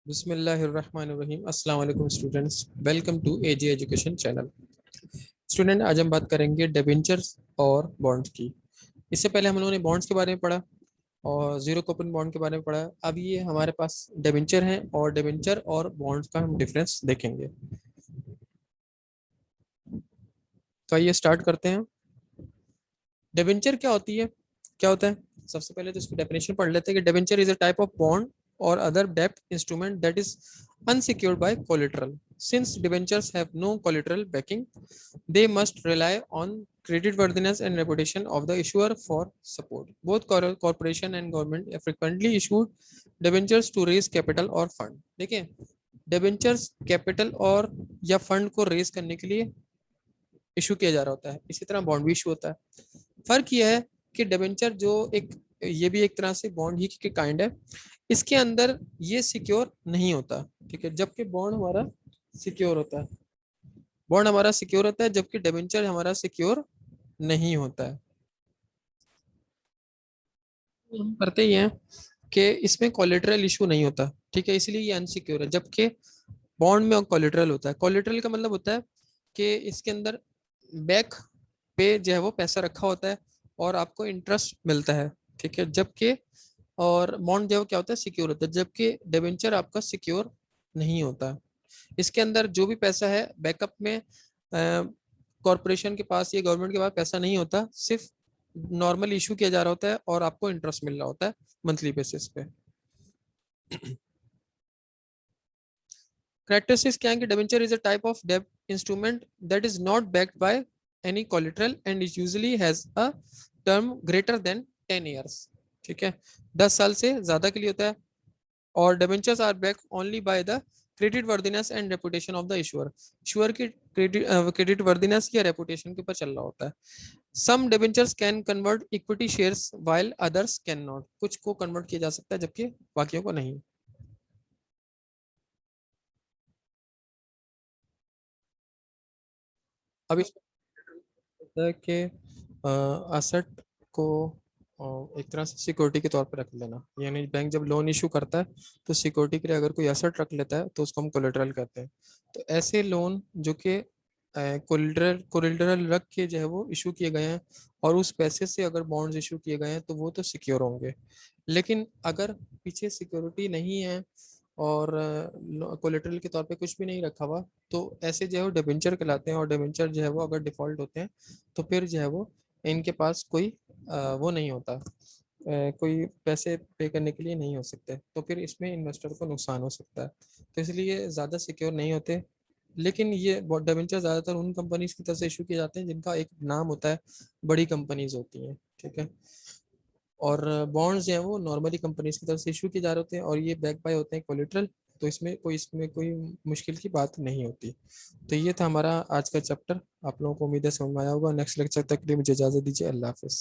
बिस्मिल्लाहिर्रहमानिर्रहीम। अस्सलाम वालेकुम students, welcome to AG education channel. Student, आज हम बात करेंगे डिबेंचर्स और बॉन्ड्स की। इससे पहले हम लोगों ने बॉन्ड्स के बारे में पढ़ा और जीरो कूपन बॉन्ड के बारे में पढ़ा। अब ये हमारे पास डिबेंचर हैं और डिबेंचर और बॉन्ड्स का हम डिफरेंस देखेंगे। तो आइए स्टार्ट करते हैं। डिबेंचर क्या होती है, क्या होता है? सबसे पहले तो इसकी डेफिनेशन पढ़ लेते हैं कि debenture is a type of bond or other debt instrument that is unsecured by collateral. Since debentures have no collateral backing, they must rely on creditworthiness and reputation of the issuer for support. Both corporation and government have frequently issued debentures to raise capital or fund. देखिए, debentures capital और या fund को raise करने के लिए issue किया जा रहा होता है। इसी तरह बॉन्ड भी इशू होता है। फर्क यह है कि डिबेंचर जो एक, ये भी एक तरह से बॉन्ड ही की काइंड है, इसके अंदर ये सिक्योर नहीं होता, ठीक है, जबकि बॉन्ड हमारा सिक्योर होता है। बॉन्ड हमारा सिक्योर होता है जबकि डिबेंचर हमारा सिक्योर नहीं होता है। हम करते ही हैं कि इसमें कोलेटरल इशू नहीं होता, ठीक है, इसलिए ये अनसिक्योर है, जबकि बॉन्ड में कोलेटरल होता है। कोलेटरल का मतलब होता है कि इसके अंदर बैक पे जो है वो पैसा रखा होता है और आपको इंटरेस्ट मिलता है, ठीक है, जबकि और बॉन्ड जो क्या होता है, सिक्योर होता है, जबकि डिबेंचर आपका सिक्योर नहीं होता। इसके अंदर जो भी पैसा है बैकअप में कॉरपोरेशन के पास या गवर्नमेंट के पास पैसा नहीं होता, सिर्फ नॉर्मल इशू किया जा रहा होता है और आपको इंटरेस्ट मिल रहा होता है मंथली बेसिस पे। Characteristics क्या है कि debenture is a type of डेब्ट instrument that is not backed by any collateral and it usually has a term greater than 10 years, ठीक है, 10 साल से ज्यादा के लिए होता है। और debentures are back only by the creditworthiness and reputation of the issuer. Issuer की क्रेडिट वर्दीनेस या रेपुटेशन के ऊपर चल रहा होता है। Some debentures can convert equity shares while others can not. कुछ को कन्वर्ट किया जा सकता है जबकि बाकियों को नहीं। अब इसमें होता है कि असेट को एक तरह से सिक्योरिटी के तौर पर रख लेना, यानी बैंक जब लोन इशू करता है तो सिक्योरिटी के लिए अगर कोई एसेट रख लेता है तो उसको हम कोलेटरल कहते हैं। तो ऐसे लोन जो कि कोलेटरल कोलेटरल रख के जो है वो इशू किए गए हैं और उस पैसे से अगर बॉन्ड्स इशू किए गए हैं तो वो तो सिक्योर होंगे। लेकिन अगर पीछे सिक्योरिटी नहीं है और कोलेटरल के तौर पे कुछ भी नहीं रखा हुआ, तो ऐसे जो है वो डिबेंचर कहलाते हैं। और डिबेंचर जो है वो अगर डिफॉल्ट होते हैं तो फिर जो है वो इनके पास कोई वो नहीं होता, कोई पैसे पे करने के लिए नहीं हो सकते, तो फिर इसमें इन्वेस्टर को नुकसान हो सकता है। तो इसलिए ज़्यादा सिक्योर नहीं होते। लेकिन ये डिबेंचर ज़्यादातर उन कंपनीज की तरफ से इशू किए जाते हैं जिनका एक नाम होता है, बड़ी कंपनीज होती हैं, ठीक है। और बॉन्ड्स जो हैं वो नॉर्मली कंपनीज की तरफ से इशू किए जा रहे होते हैं और ये बैक बाय होते हैं कोलेटरल। तो इसमें कोई मुश्किल की बात नहीं होती। तो ये था हमारा आज का चैप्टर। आप लोगों को उम्मीद है समझ में आया होगा। नेक्स्ट लेक्चर तक के लिए मुझे इजाज़त दीजिए। अल्लाह हाफिज़।